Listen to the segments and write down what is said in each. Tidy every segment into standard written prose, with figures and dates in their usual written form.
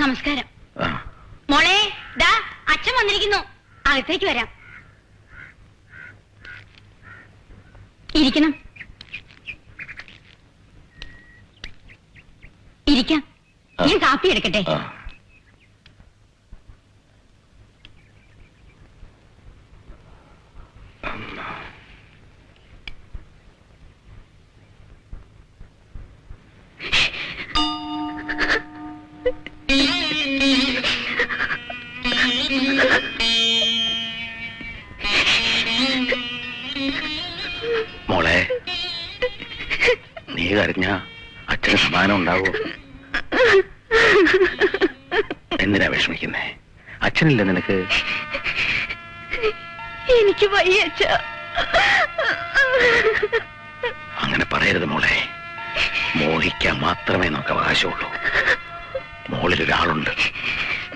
നമസ്കാരം. മോളെ ദാ അച്ഛൻ വന്നിരിക്കുന്നു, അകത്തേക്ക് വരാം. ഇരിക്കണം. ഇരിക്കാം. ഞാൻ കാപ്പി എടുക്കട്ടെ? മോളെ, നീ കരഞ്ഞ അച്ഛന് സമാധാനം ഉണ്ടാവൂ. എന്തിനാ വിഷമിക്കുന്നേ? അച്ഛനില്ല നിനക്ക്? എനിക്ക് വയ്യ അച്ഛാ. അങ്ങനെ പറയരുത് മോളെ. മോഹിക്കാൻ മാത്രമേ നമുക്ക് അവകാശമുള്ളൂ. മോളിലൊരാളുണ്ട്,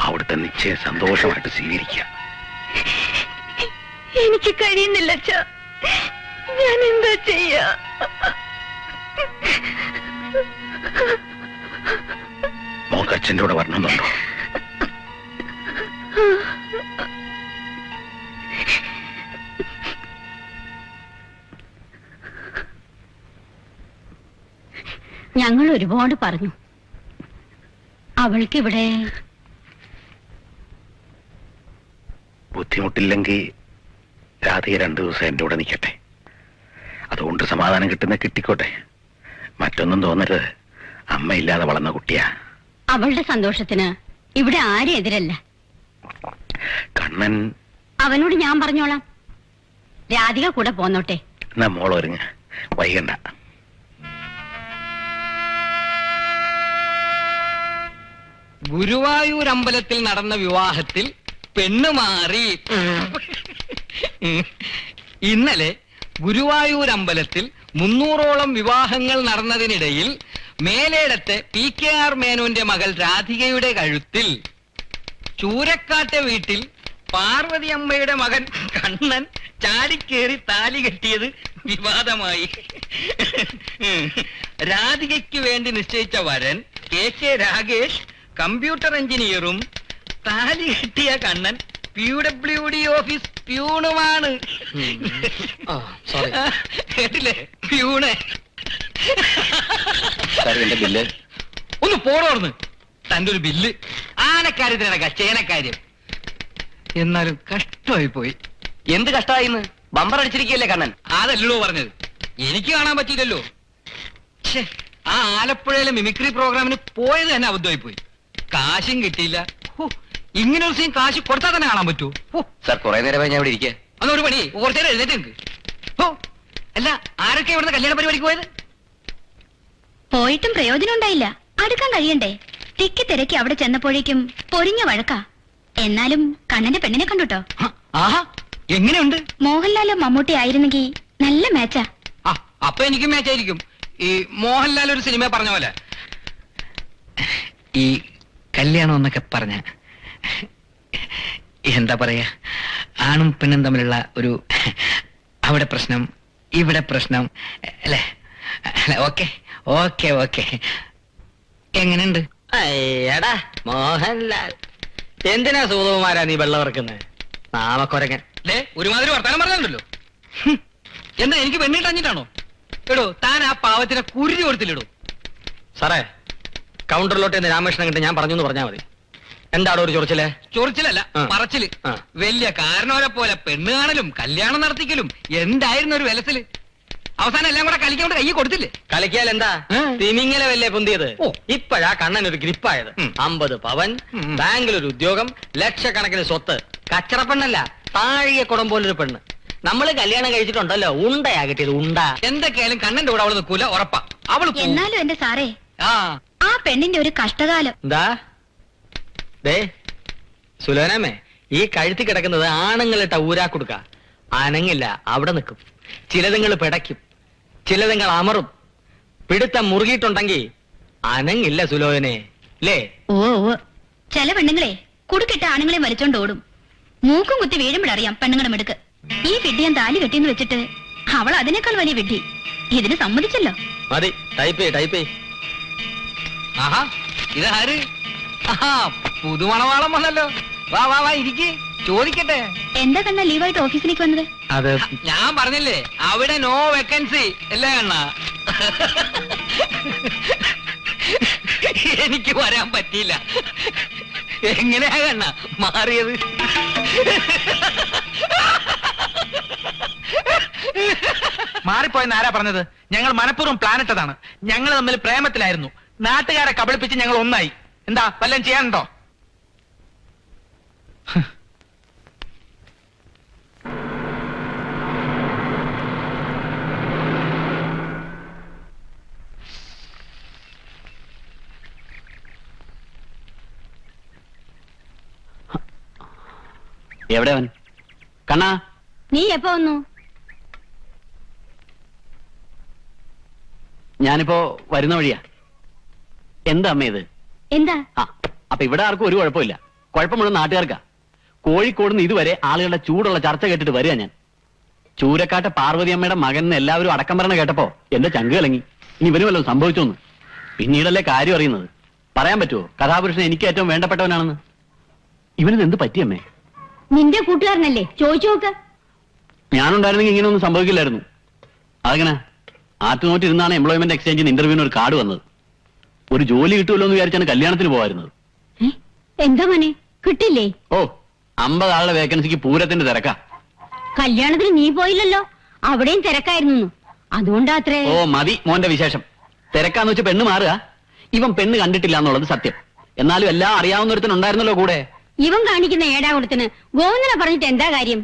അവിടുത്തെ നിശ്ചയം സന്തോഷമായിട്ട് സ്വീകരിക്കുക. എനിക്ക് കഴിയുന്നില്ല അച്ഛാ. ഞാൻ എന്താ ചെയ്യാ? മോക്ക് അച്ഛൻ്റെ കൂടെ വരണമെന്നുണ്ടോ? ഞങ്ങൾ ഒരുപാട് പറഞ്ഞു. അവൾക്കിവിടെ ബുദ്ധിമുട്ടില്ലെങ്കിൽ രാധിക 2 ദിവസം എൻ്റെ കൂടെ നിൽക്കട്ടെ. അതുകൊണ്ട് സമാധാനം കിട്ടുന്ന കിട്ടിക്കോട്ടെ. മറ്റൊന്നും തോന്നരുത്. അമ്മയില്ലാതെ വളർന്ന കുട്ടിയാ. അവളുടെ സന്തോഷത്തിന് ഇവിടെ ആരും എതിരല്ല. കണ്ണൻ അവനോട് ഞാൻ പറഞ്ഞോളാം. രാധിക കൂടെ പോന്നോട്ടെ. എന്നാ മോളൊരുങ്ങ്, വൈകണ്ട. ഗുരുവായൂർ അമ്പലത്തിൽ നടന്ന വിവാഹത്തിൽ പെണ്ണ് മാറി. ഇന്നലെ ഗുരുവായൂർ അമ്പലത്തിൽ 300ഓളം വിവാഹങ്ങൾ നടന്നതിനിടയിൽ മേലേടത്തെ PKR മേനോന്റെ മകൾ രാധികയുടെ കഴുത്തിൽ ചൂരക്കാട്ടെ വീട്ടിൽ പാർവതി അമ്മയുടെ മകൻ കണ്ണൻ ചാടിക്കേറി താലി കെട്ടിയത് വിവാദമായി. രാധികയ്ക്ക് വേണ്ടി നിശ്ചയിച്ച വരൻ KK രാഗേഷ് കമ്പ്യൂട്ടർ എഞ്ചിനീയറും താലി കെട്ടിയ കണ്ണൻ PWD ഓഫീസ് പ്യൂണുമാണ്. കേട്ടില്ലേ? പ്യൂണ്. ബില്ല് ഒന്ന് പോടോർന്ന്. തന്റെ ഒരു ബില്ല് ആനക്കാര്യത്തിനടക്ക ചേനക്കാര്യം. എന്നാലും കഷ്ടമായി പോയി. എന്ത് കഷ്ടമായിന്ന്? ബമ്പർ അടിച്ചിരിക്കല്ലേ കണ്ണൻ? അതല്ലോ പറഞ്ഞത്. എനിക്ക് കാണാൻ പറ്റിയില്ലല്ലോ. ആ ആലപ്പുഴയിലെ മിമിക്രി പ്രോഗ്രാമിന് പോയത് തന്നെ അബദ്ധമായി പോയി. കാശും കിട്ടിയില്ല. ഇങ്ങനെ ഒരു സീൻ കാശ് കൊടുത്താൽ തന്നെ കാണാൻ പറ്റുമോ? സാർ കുറെ നേരമായി ഞാൻ ഇവിടെ ഇരിക്കുക. അതൊരു പണി, കുറച്ചേരം എഴുന്നേറ്റ് നിൽക്ക്. അല്ല, ആരൊക്കെ ഇവിടുന്ന് കല്യാണ പരിപാടിക്ക് പോയത്? പോയിട്ടും പ്രയോജനം ഉണ്ടായില്ല. അടുക്കാൻ കഴിയണ്ടേ? തിക്കി തിരക്കി അവിടെ ചെന്നപ്പോഴേക്കും പൊരിഞ്ഞ വഴക്കാ. എന്നാലും കണ്ണന്റെ പെണ്ണിനെ കണ്ടുട്ടോ. ആഹാ, എങ്ങനെയുണ്ട്? മോഹൻലാലോ മമ്മൂട്ടി ആയിരുന്നെങ്കിൽ നല്ല മാച്ചാ. അപ്പൊ എനിക്കും മാച്ചായിരിക്കും. ഈ മോഹൻലാൽ ഒരു സിനിമ പറഞ്ഞ പോലെ. ഈ കല്യാണം എന്നൊക്കെ പറഞ്ഞ എന്താ പറയാ, ആണും പെണ്ണും തമ്മിലുള്ള ഒരു അവിടെ പ്രശ്നം ഇവിടെ പ്രശ്നം അല്ലേ? Okay okay okay. എങ്ങനെയുണ്ട്? എടാ മോഹൻലാൽ, എന്തിനാ സൂതകുമാരാ നീ വെള്ളമിറക്കുന്നത്? നാമക്കൊരങ്ങൻ. ഒരുമാതിരി വർത്താനം പറഞ്ഞല്ലോ. എന്താ എനിക്ക് പെണ്ണിട്ടഞ്ഞിട്ടാണോ? എടോ, താൻ ആ പാവത്തിനെ കുരുതി കൊടുത്തില്ലടോ. സാറേ, കൗണ്ടറിലോട്ട് എന്ന് രാമകൃഷ്ണൻ കണ്ട് ഞാൻ പറഞ്ഞു എന്ന് പറഞ്ഞാൽ മതി. എന്താണോ ഒരു ചൊറിച്ചില്? ചൊറിച്ചിലല്ല, പറച്ചില്. വലിയ കാരണവരെ പോലെ പെണ്ണ് കാണലും കല്യാണം നടത്തിക്കലും എന്തായിരുന്നു ഒരു വിലസില്. അവസാനം എല്ലാം കൂടെ കളിക്കൊണ്ട് കൈ കൊടുത്തില്ലേ? കളിക്കാൽ എന്താ തിമിങ്ങല വല്ലേ പൊന്തിയത്? ഇപ്പോഴാ കണ്ണൻ ഒരു ഗ്രിപ്പായത്. 50 പവൻ, ബാങ്കിലൊരു ഉദ്യോഗം, ലക്ഷക്കണക്കിന് സ്വത്ത്. കച്ചറപ്പെണ്ണല്ല, താഴിക കുടം പോലൊരു പെണ്ണ്. നമ്മള് കല്യാണം കഴിച്ചിട്ടുണ്ടല്ലോ, ഉണ്ടയാ കിട്ടിയത്, ഉണ്ട. എന്തൊക്കെയായാലും കണ്ണന്റെ കൂടെ അവള് നിൽക്കൂല, ഉറപ്പാ. അവള് എന്നാലും എന്റെ സാറേ, ആ പെണ്ണിന്റെ ഒരു കഷ്ടകാലം. എന്താ ദേ സുലോനമ്മേ, ഈ കഴുത്തി കിടക്കുന്നത് ആണുങ്ങളിട്ട ഊരാ കൊടുക്ക. അനങ്ങില്ല, അവിടെ നിൽക്കും. ചിലതുങ്ങൾ പിടയ്ക്കും, ചിലതുങ്ങൾ അമറും. പിടുത്തം മുറുകിയിട്ടുണ്ടെങ്കിൽ അനങ്ങില്ല സുലോനെ, അല്ലേ? ഓ ചില പെണ്ണുങ്ങളെ കുടുക്കിട്ട ആണുങ്ങളെ വലിച്ചോണ്ട് ഓടും. മൂക്കും കുത്തി വീഴുമ്പോഴറിയാം പെണ്ണുങ്ങളുടെ മിടുക്ക്. ഈ വിഡ്ഢിയാൻ താലി കെട്ടിയെന്ന് വെച്ചിട്ട് അവൾ അതിനേക്കാൾ വലിയ വിഡ്ഢി. ഇതിന് സമ്മതിച്ചല്ലോ. മതി, ടൈപ്പ് ചെയ്. ആഹാ, ഇതാര്? ആ പുതുമണവാളം വന്നല്ലോ. വാ വാ വാ ഇരിക്ക്, ചോദിക്കട്ടെ. എന്താ കണ്ണ ലീവായിട്ട് ഓഫീസിലേക്ക് വന്നത്? അത് ഞാൻ പറഞ്ഞില്ലേ അവിടെ നോ വേക്കൻസി അല്ലേ കണ്ണ. എനിക്ക് വരാൻ പറ്റിയില്ല. എങ്ങനെയാ കണ്ണ മാറിയത്? മാറിപ്പോയെന്ന് ആരാ പറഞ്ഞത്? ഞങ്ങൾ മനഃപൂർവ്വം പ്ലാൻ ഇട്ടതാണ്. ഞങ്ങൾ തമ്മിൽ പ്രേമത്തിലായിരുന്നു. നാട്ടുകാരെ കബളിപ്പിച്ച് ഞങ്ങൾ ഒന്നായി. എന്താ വല്ലതും ചെയ്യാനുണ്ടോ? എവിടെ അവൻ? കണ്ണാ, നീ എപ്പോ വന്നു? ഞാനിപ്പോ വരുന്ന വഴിയാ. എന്താ അമ്മ ഇത്? എന്താ? ആ, അപ്പൊ ഇവിടെ ആർക്കും ഒരു കുഴപ്പമില്ല. കുഴപ്പം മുഴുവൻ നാട്ടുകാർക്കാ. കോഴിക്കോട് നിന്ന് ഇതുവരെ ആളുകളുടെ ചൂടുള്ള ചർച്ച കേട്ടിട്ട് വരിക ഞാൻ. ചൂരക്കാട്ടെ പാർവതി അമ്മയുടെ മകൻ എല്ലാവരും അടക്കം പറഞ്ഞ കേട്ടപ്പോ എന്റെ ചങ്ക് കലങ്ങി. ഇനി ഇവന് വല്ലതും സംഭവിച്ചോന്ന്. പിന്നീടല്ലേ കാര്യം അറിയുന്നത്. പറയാൻ പറ്റുമോ കഥാപുരുഷൻ എനിക്ക് ഏറ്റവും വേണ്ടപ്പെട്ടവനാണെന്ന്? ഇവനിത് എന്ത് പറ്റിയമ്മേ? നിന്റെ കൂട്ടുകാരനല്ലേ, ചോദിച്ചു നോക്ക്. ഞാനുണ്ടായിരുന്നെങ്കിൽ ഇങ്ങനെയൊന്നും സംഭവിക്കില്ലായിരുന്നു. അതങ്ങനെ ആറ്റുനോട്ടിരുന്നാണ് എംപ്ലോയ്മെന്റ് എക്സ്ചേഞ്ചിന് ഇന്റർവ്യൂവിന് ഒരു കാർഡ് വന്നത്. ഒരു ജോലി കിട്ടുമല്ലോ എന്ന് വിചാരിച്ചാണ് കല്യാണത്തിന് പോകാറുന്നത്. എന്താ മോനെ, കിട്ടില്ലേ? ഓ, 50 ആളുടെ വേക്കൻസിക്ക് പൂരത്തിന്റെ തിരക്കാ. കല്യാണത്തിന് നീ പോയില്ലല്ലോ, അവിടെയും തിരക്കായിരുന്നു. അതുകൊണ്ടാത്രേ. ഓ മതി മോന്റെ വിശേഷം. തിരക്കാന്ന് വെച്ച് പെണ്ണ് മാറുക. ഇവൻ പെണ്ണ് കണ്ടിട്ടില്ല എന്നുള്ളത് സത്യം. എന്നാലും എല്ലാം അറിയാവുന്ന ഒരുത്തനുണ്ടായിരുന്നല്ലോ കൂടെ. ഇവൻ കാണിക്കുന്ന ഏടാകുടത്തിന് ഗോവിന്ദനെ പറഞ്ഞിട്ട് എന്താ കാര്യം?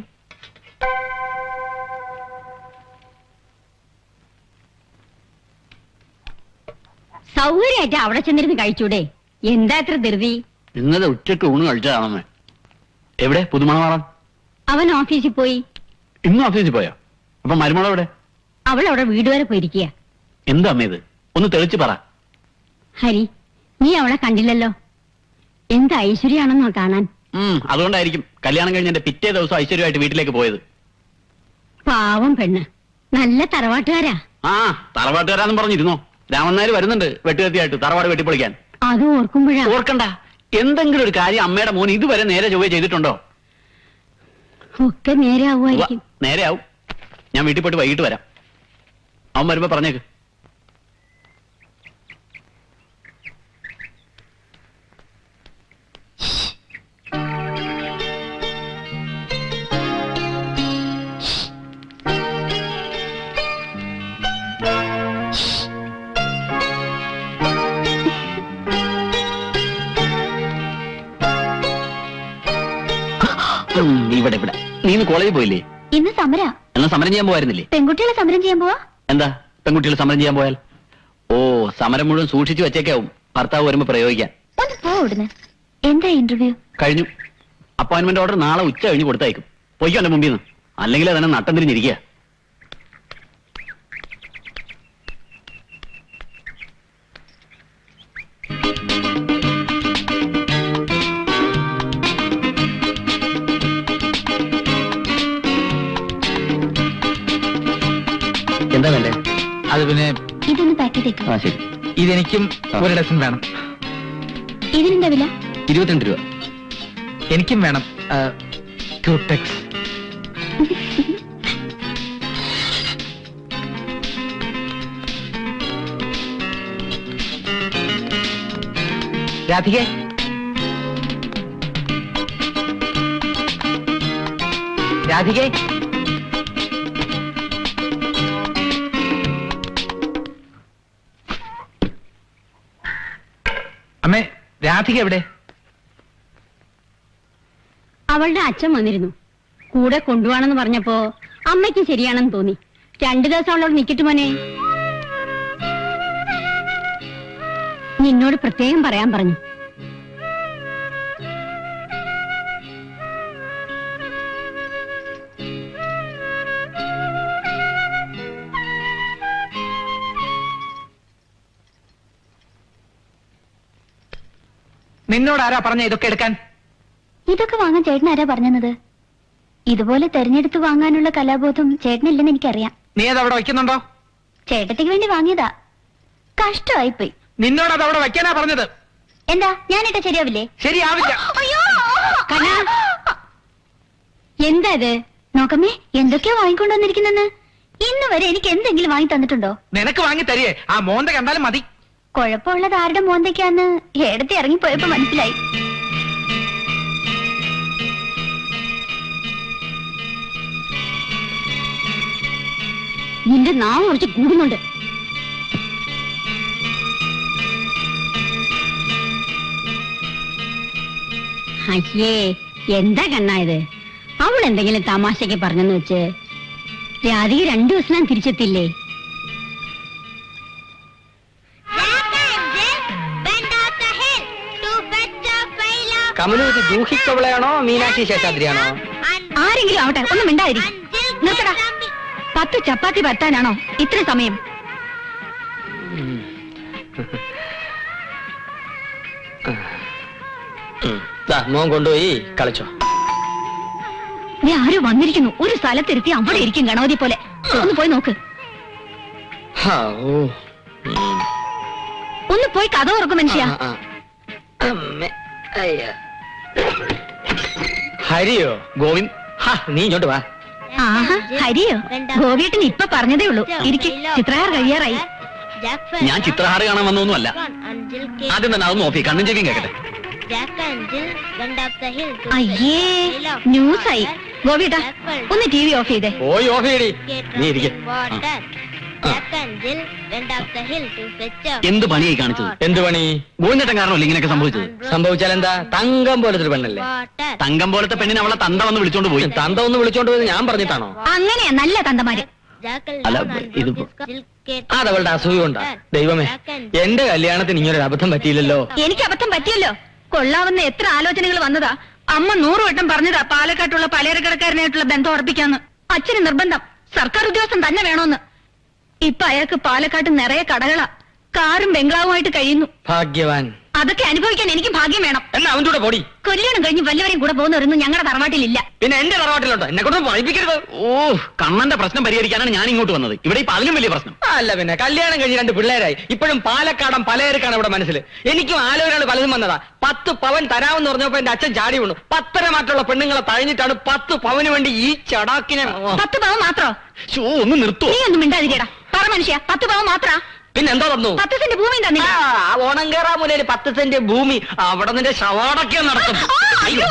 സൗകര്യമായിട്ട് അവിടെ ചെന്നിരുന്ന് കഴിച്ചൂടെ? എന്താ എത്ര ധൃതി? ഇന്നലെ ഉച്ചയ്ക്ക് ഊണ് കഴിച്ചതാണമ്മേ. എവിടെ പുതുമണവാളം? അവൻ ഓഫീസിൽ പോയി. ഇന്നും ഓഫീസിൽ പോയോ? അപ്പൊ മരുമോളെ എവിടെ? അവൾ അവിടെ വീട് വരെ പോയിരിക്കുക. എന്താ അമ്മ ഇത്? ഒന്ന് തെളിച്ച് പറ. ഹരി, നീ അവളെ കണ്ടില്ലല്ലോ. എന്ത് ഐശ്വര്യാണെന്നോ കാണാൻ. അതുകൊണ്ടായിരിക്കും കല്യാണം കഴിഞ്ഞ എന്റെ പിറ്റേ ദിവസം ഐശ്വര്യമായിട്ട് വീട്ടിലേക്ക് പോയത്. പാവം പെണ്ണ്, നല്ല തറവാട്ടുകാരാ. ആ, തറവാട്ടുകാരാന്നും പറഞ്ഞിരുന്നോ? രാമനായർ വരുന്നുണ്ട് വെട്ടുകത്തിയായിട്ട് തറവാട് വെട്ടിപ്പൊളിക്കാൻ. അത് ഓർക്കുമ്പോഴാ. ഓർക്കണ്ട. എന്തെങ്കിലും ഒരു കാര്യം അമ്മയുടെ മോൻ ഇതുവരെ നേരെ ചൊവ്വേ ചെയ്തിട്ടുണ്ടോ? ഒക്കെ നേരെയാവുമായിരിക്കും. നേരെ ആവും. ഞാൻ വീട്ടിൽ പോയിട്ട് വൈകിട്ട് വരാം. അവൻ വരുമ്പോ പറഞ്ഞേക്ക്. ഇവിടെ ഇവിടെ നീ ഇന്ന് കോളേജിൽ പോയില്ലേ? ഇന്ന് സമര. എന്നാ സമരം ചെയ്യാൻ പോവായിരുന്നില്ലേ? പെൺകുട്ടികളെ സമരം ചെയ്യാൻ പോവാ. എന്താ പെൺകുട്ടികൾ സമരം ചെയ്യാൻ പോയാൽ? ഓ, സമരം മുഴുവൻ സൂക്ഷിച്ചു വെച്ചേക്കാവും ഭർത്താവ് വരുമ്പോ പ്രയോഗിക്കാൻ. ഒന്ന് പോടുന്ന്. എന്താ ഇന്റർവ്യൂ? കഴിഞ്ഞു. അപ്പോയിന്റ്മെന്റ് ഓർഡർ നാളെ ഉച്ച കഴിഞ്ഞ് കൊടുത്തയക്കും. പൊയ്ക്കോ എന്റെ മുമ്പിൽ നിന്ന്. അല്ലെങ്കിൽ തന്നെ നട്ടം തിരിഞ്ഞിരിക്കുക. എന്താ വേണ്ടേ? അത് പിന്നെ ഇതൊന്ന് പാക്ക് ചെയ്തേക്കും. ആ ശരി. ഇതെനിക്കും ഒരു ഡസൻ വേണം. ഇതിനെന്താ വില? 22 രൂപ. എനിക്കും വേണം. ക്യൂടെക്സ്. രാധികേ, രാധികേ, അമ്മേ, രാധിക എവിടെ? അവളുടെ അച്ഛൻ വന്നിരുന്നു. കൂടെ കൊണ്ടുപോവാണെന്ന് പറഞ്ഞപ്പോ അമ്മയ്ക്ക് ശരിയാണെന്ന് തോന്നി. 2 ദിവസം അവളോട് നിക്കട്ടു മോനെ. നിന്നോട് പ്രത്യേകം പറയാൻ പറഞ്ഞു. നിന്നോട് ആരാ പറഞ്ഞ ഇതൊക്കെ എടുക്കാൻ? ഇതൊക്കെ വാങ്ങാൻ ചേട്ടൻ ആരാ പറഞ്ഞത്? ഇതുപോലെ തെരഞ്ഞെടുത്ത് വാങ്ങാനുള്ള കലാബോധം ചേട്ടനില്ലെന്ന് എനിക്കറിയാം. നീ അത് അവിടെ വെക്കുന്നുണ്ടോ? ചേട്ടത്തിക്ക് വേണ്ടി വാങ്ങിയതാ. കഷ്ടമായിപ്പോയി. നിന്നോട് അത് അവിടെ വെക്കാനാ പറഞ്ഞത്. എന്താ ഞാനിട്ട ശരിയാവില്ലേ? ശരിയാവില്ല. എന്താ ഇത്? നോക്കമ്മേ, എന്തൊക്കെയാ വാങ്ങിക്കൊണ്ട് വന്നിരിക്കുന്നെന്ന്. ഇന്ന് വരെ എനിക്ക് എന്തെങ്കിലും വാങ്ങി തന്നിട്ടുണ്ടോ? നിനക്ക് വാങ്ങി തരികേ, ആ മോന്ത കണ്ടാലും മതി. കുഴപ്പമുള്ളത് ആരുടെ മോന്തയ്ക്കാന്ന് ഏടത്തെ ഇറങ്ങിപ്പോയപ്പോ മനസ്സിലായി. നിന്റെ നാവ് കുറച്ച് കൂടുന്നുണ്ട്. അയ്യേ, എന്താ കണ്ണായത്? അവൾ എന്തെങ്കിലും തമാശക്ക് പറഞ്ഞെന്ന് വെച്ച് രാധിക 2 ദിവസം തിരിച്ചെത്തില്ലേ? കമലു ഇത് ജൂഹിക്കവളയാണോ മീനാക്ഷി ശേഷാദ്രിയാണോ? ആരെങ്കിലും ആവട്ടെ, ഒന്നും മിണ്ടാതിരി. നിർത്തടാ. 10 ചപ്പാത്തി പരത്താനാണോ ഇത്ര സമയം? മോൻ കൊണ്ടുപോയി കളിച്ചോ. നീ ആരും വന്നിരിക്കുന്നു. ഒരു സ്ഥലത്തിരുത്തി അവിടെ ഇരിക്കും ഗണപതി പോലെ. ഒന്ന് പോയി നോക്ക്. ഒന്ന് പോയി കഥ ഓർക്കും മനുഷ്യ. ഹരിയോ ഗോവിന്ദ്, നീ ഇങ്ങോട്ട് വാ. ആഹാ, ഹരിയോ? ഗോപിയേട്ടൻ ഇപ്പൊ പറഞ്ഞതേ ഉള്ളൂ. ഇരിക്കും, ചിത്രഹാർ കഴിയാറായി. ഞാൻ ചിത്രഹാര കാണാൻ വന്നൊന്നുമല്ല. ആദ്യം തന്നെ അതൊന്നും നോക്കി കണ്ണും ചെവിയും കേക്കട്ടെ. അയ്യേ, ന്യൂസായി. ഗോപിയേട്ടാ, ഒന്ന് TV ഓഫ് ചെയ്തേ. പോയി ഓഫ് ചെയ്യടി. നീ ഇരിക്കെ. എന്ത് പണിയായി കാണിച്ചത്? എന്ത് പണി? ഗോവിന്ദേട്ടൻ കാരണമല്ലേ ഇങ്ങനെയൊക്കെ സംഭവിച്ചത്? സംഭവിച്ചാൽ എന്താ? തങ്കം പോലത്തെ ഒരു പെണ്ണല്ലേ. തങ്കം പോലത്തെ പെണ്ണിനെ അവളെ തന്ത വന്ന് വിളിച്ചോണ്ട് പോയി. തന്ത ഒന്ന് വിളിച്ചോണ്ട് പോയത് ഞാൻ പറഞ്ഞിട്ടാണോ? അങ്ങനെയാ നല്ല തന്തമാര്. അല്ല, ഇതിപ്പോ അതവളുടെ അസൂയ കൊണ്ടാ. ദൈവമേ, എന്റെ കല്യാണത്തിന് ഇങ്ങനൊരു അബദ്ധം പറ്റിയില്ലല്ലോ. എനിക്ക് അബദ്ധം പറ്റിയല്ലോ. കൊള്ളാവുന്ന എത്ര ആലോചനകൾ വന്നതാ. അമ്മ 100 വട്ടം പറഞ്ഞതാ പാലക്കാട്ടുള്ള പലചരക്കടക്കാരനായിട്ടുള്ള ബന്ധം ഉറപ്പിക്കാന്ന്. അച്ഛന് നിർബന്ധം, സർക്കാർ ഉദ്യോഗസ്ഥൻ തന്നെ വേണോന്ന്. ഇപ്പൊ അയാൾക്ക് പാലക്കാട്ട് നിറയെ കടകളാ. കാറും ബംഗ്ലാവുമായിട്ട് കഴിയുന്നു. ഭാഗ്യവാൻ. അതൊക്കെ അനുഭവിക്കാൻ എനിക്ക് ഭാഗ്യം വേണം. എന്നാ അവൻ്റെ കൂടെ പൊടി. കല്യാണം കഴിഞ്ഞ് വല്ലവരെയും കൂടെ പോകുന്നവരൊന്നും ഞങ്ങളുടെ തറവാട്ടിലില്ല. പിന്നെ എന്റെ തറവാട്ടിലുണ്ടോ? എന്നെ കൊണ്ട് വായിപ്പിക്കരുത്. ഓ, കണ്ണന്റെ പ്രശ്നം പരിഹരിക്കാനാണ് ഞാൻ ഇങ്ങോട്ട് വന്നത്. ഇവിടെ ഇപ്പൊ അതിലും വലിയ പ്രശ്നം. അല്ല പിന്നെ, കല്യാണം കഴിഞ്ഞ് 2 പിള്ളേരായി. ഇപ്പോഴും പാലക്കാടൻ പലചരക്കാണ് ഇവിടെ മനസ്സിൽ. എനിക്കും ആലോചനകൾ പലതും വന്നതാ. 10 പവൻ തരാമെന്ന് പറഞ്ഞപ്പോ എന്റെ അച്ഛൻ ചാടി വീണു. 10 മാറ്റുള്ള പെണ്ണുങ്ങളെ തഴഞ്ഞിട്ടാണ് 10 പവന് വേണ്ടി ഈ ചടാക്കിനെ. 10 പവൻ മാത്രോ? ഒന്ന് നിർത്തോ? നീ ഒന്നും മിണ്ടാതിരിക്കടാ. പറ മനുഷ്യ, 10 പവൻ മാത്ര? പിന്നെന്തോ തന്നു? 10 സെന്റ് ഭൂമി തന്നില്ല. ആ ഓണം കേറാമൂലയില് 10 സെന്റ് ഭൂമി. അവിടെ നിന്റെ ശവാടൊക്കെ നടക്കും. അയ്യോ,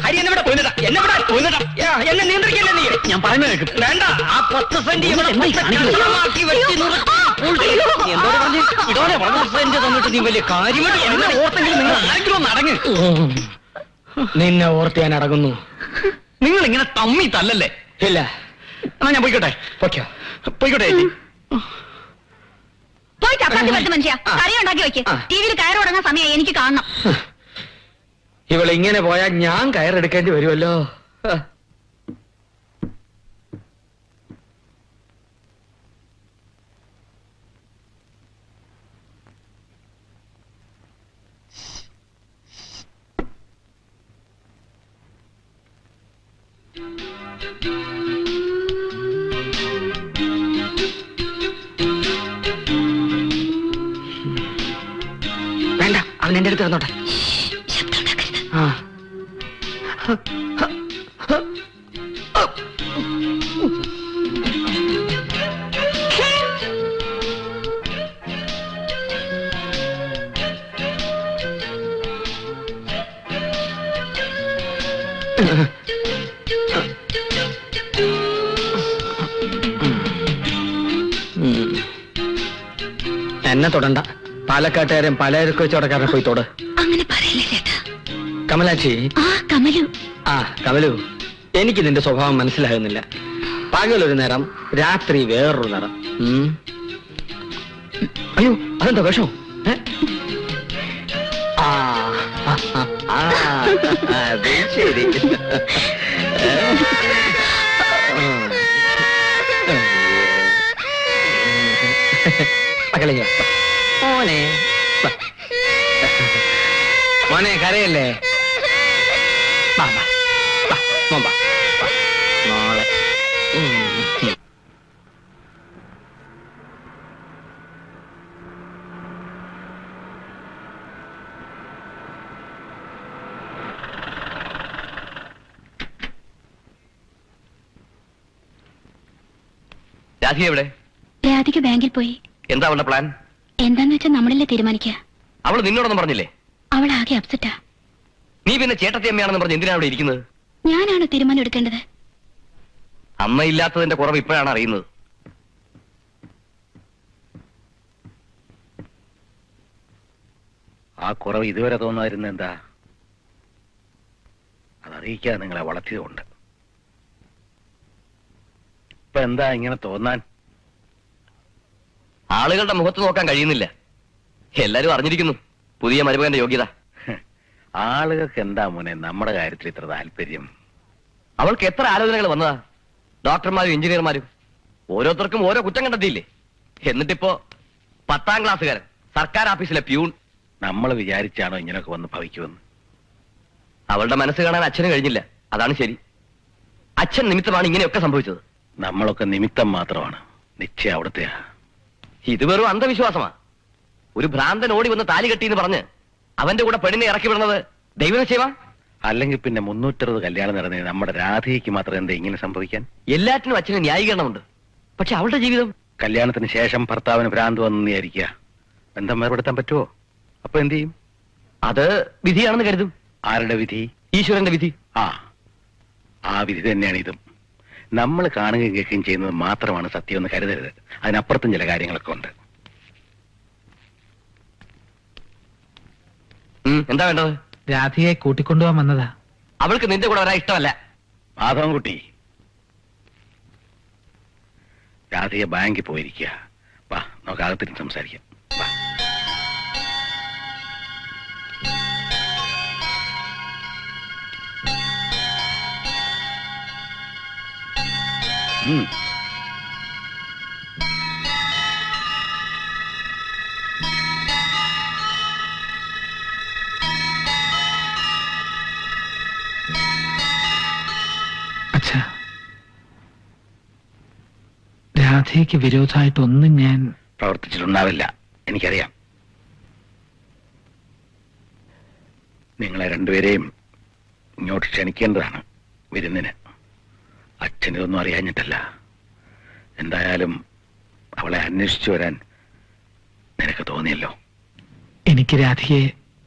ഹരി എന്നെ ഇവിടെ പോയിട്ടാ. എന്നെ നിയന്ത്രിക്കല്ലേ നീ? ഞാൻ പറയുന്നത് കേൾക്ക്. വേണ്ട, ആ 10 സെന്റ് ഇവിടെ കച്ചവടമാക്കി വെച്ച് നിർത്തി. എന്തോ പറഞ്ഞു? 10 സെന്റ് തന്നിട്ട് നീ വലിയ കാര്യമായിട്ട് എന്നെ ഓർത്തെങ്കിലും നിങ്ങൾ ആരെങ്കിലും ഒന്ന് അടങ്ങ്. നിന്നെ ഓർത്ത് ഞാൻ അടങ്ങുന്നു. നിങ്ങൾ ഇങ്ങനെ തമ്മി തല്ലല്ലേ? ഇല്ല, എന്നാ ഞാൻ പോയിക്കോട്ടെ. പൊയ്ക്കോ. പോയിക്കോട്ടെ ചേച്ചി. പോയി ചപ്പാത്തി പറ്റും മനുഷ്യ. കറി ഉണ്ടാക്കി വെക്ക്. ടിവിയിൽ കയറി തുടങ്ങാൻ സമയം എനിക്ക് കാണണം. ഇവളിങ്ങനെ പോയാൽ ഞാൻ കയറെടുക്കേണ്ടി വരുമല്ലോ. വേണ്ട, അവൻ എന്റെ അടുത്ത് ഇരുന്നോട്ടെ. ആ എന്നെ തൊടണ്ട. പാലക്കാട്ടുകാരൻ പലചരക്ക് വെച്ചോടക്കാരനെ പോയി തൊട്. അങ്ങനെ പറയല്ലേ ചേട്ടാ. കമലാക്ഷി. കമലു. കമലു, എനിക്ക് നിന്റെ സ്വഭാവം മനസ്സിലാകുന്നില്ല. പകലൊരു നേരം, രാത്രി വേറൊരു നേരം. അയ്യോ, അതെന്താ വിഷമോ? അത് ശരി. മക്കളെ മോനെ, മോനെ കരയല്ലേ? വാ, വാ, വാ, മോൻ വാ, വാ, മോളെ. രാധിക എവിടെ? രാധിക ബാങ്കിൽ പോയി. എന്താ അവളുടെ പ്ലാൻ? എന്താന്ന് വെച്ചാൽ നമ്മളല്ലേ തീരുമാനിക്കുക. അവള് നിന്നോടൊന്നും പറഞ്ഞില്ലേ? അവൾ ആകെ അപ്സെറ്റാ. നീ പിന്നെ ചേട്ടത്തി അമ്മയാണെന്ന് പറഞ്ഞ് എന്തിനാ അവിടെ ഇരിക്കുന്നത്? ഞാനാണ് തീരുമാനം എടുക്കേണ്ടത്. അമ്മ ഇല്ലാത്തതിന്റെ കുറവ് ഇപ്പോഴാണ് അറിയുന്നത്. ആ കുറവ് ഇതുവരെ തോന്നാതിരുന്ന എന്താ? അതറിയിക്കാതെ നിങ്ങളെ വളർത്തിയതുകൊണ്ട്. ഇപ്പൊ എന്താ ഇങ്ങനെ തോന്നാൻ? ആളുകളുടെ മുഖത്ത് നോക്കാൻ കഴിയുന്നില്ല. എല്ലാരും അറിഞ്ഞിരിക്കുന്നു പുതിയ മരുമകന്റെ യോഗ്യത. ആളുകൾക്ക് എന്താ മോനെ നമ്മുടെ കാര്യത്തിൽ ഇത്ര താല്പര്യം? അവൾക്ക് എത്ര ആലോചനകൾ വന്നതാ. ഡോക്ടർമാരും എഞ്ചിനീയർമാരും ഓരോരുത്തർക്കും ഓരോ കുറ്റം കണ്ടെത്തിയില്ലേ. എന്നിട്ടിപ്പോ 10ാം ക്ലാസ്സുകാരൻ, സർക്കാർ ഓഫീസിലെ പ്യൂൺ. നമ്മൾ വിചാരിച്ചാണോ ഇങ്ങനെയൊക്കെ വന്ന് ഭവിക്കുമെന്ന്? അവളുടെ മനസ്സ് കാണാൻ അച്ഛന് കഴിഞ്ഞില്ല. അതാണ് ശരി. അച്ഛൻ നിമിത്തമാണ് ഇങ്ങനെയൊക്കെ സംഭവിച്ചത്. നമ്മളൊക്കെ നിമിത്തം മാത്രമാണ്. നിശ്ചയം അവിടുത്തെയാ. ഇത് വെറും അന്ധവിശ്വാസമാ. ഒരു ഭ്രാന്തൻ ഓടി വന്ന് താലി കെട്ടിയെന്ന് പറഞ്ഞ് അവന്റെ കൂടെ പെണ്ണിനെ ഇറക്കി വിടുന്നത് ദൈവനിശ്ചയമാ? അല്ലെങ്കിൽ പിന്നെ 360 കല്യാണം നടന്നേ നമ്മുടെ രാധയ്ക്ക് മാത്രം എന്താ ഇങ്ങനെ സംഭവിക്കാൻ? എല്ലാറ്റിനും അച്ഛന് ന്യായീകരണമുണ്ട്. പക്ഷെ അവളുടെ ജീവിതം. കല്യാണത്തിന് ശേഷം ഭർത്താവിന് ഭ്രാന്ത് വന്നു വിചാരിക്കുക, ബന്ധം ഏർപ്പെടുത്താൻ പറ്റുമോ? അപ്പൊ എന്ത് ചെയ്യും? അത് വിധിയാണെന്ന് കരുതും. ആരുടെ വിധി? ഈശ്വരന്റെ വിധി. ആ വിധി തന്നെയാണ് ഇതും. നമ്മൾ കാണുകയും കേൾക്കുകയും ചെയ്യുന്നത് മാത്രമാണ് സത്യമെന്ന് കരുതരുത്. അതിനപ്പുറത്തും ചില കാര്യങ്ങളൊക്കെ ഉണ്ട്. എന്താ വേണ്ടത്? രാധികയെ കൂട്ടിക്കൊണ്ടുപോകാൻ വന്നതാ. അവൾക്ക് നിന്റെ കൂടെ വരാൻ ഇഷ്ടമല്ല. മാധവൻകുട്ടി, രാധിക ബാങ്കിൽ പോയിരിക്കുക. വാ, നമുക്ക് അകത്തിരുന്ന് സംസാരിക്കാം. വാ. അച്ഛാ, രാധയ്ക്ക് വിരോധമായിട്ടൊന്നും ഞാൻ പ്രവർത്തിച്ചിട്ടുണ്ടാവില്ല, എനിക്കറിയാം. നിങ്ങളെ രണ്ടുപേരെയും ഇങ്ങോട്ട് ക്ഷണിക്കേണ്ടതാണ് വിരുന്നിന്. അച്ഛനിതൊന്നും അറിയാഞ്ഞിട്ടല്ല. എന്തായാലും അവളെ അന്വേഷിച്ചു വരാൻ നിനക്ക് തോന്നിയല്ലോ. എനിക്ക് രാധികയെ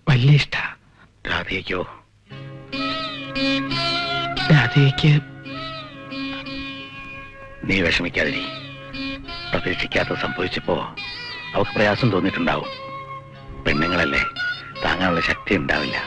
വലിയ ഇഷ്ട. രാധികയ്ക്കോ? രാധികയ്ക്ക് നീ വിഷമിക്കാതിരി. പ്രതീക്ഷിക്കാത്ത സംഭവിച്ചപ്പോ അവൾക്ക് പ്രയാസം തോന്നിയിട്ടുണ്ടാവും. പെണ്ണുങ്ങളല്ലേ, താങ്ങാനുള്ള ശക്തി ഉണ്ടാവില്ല.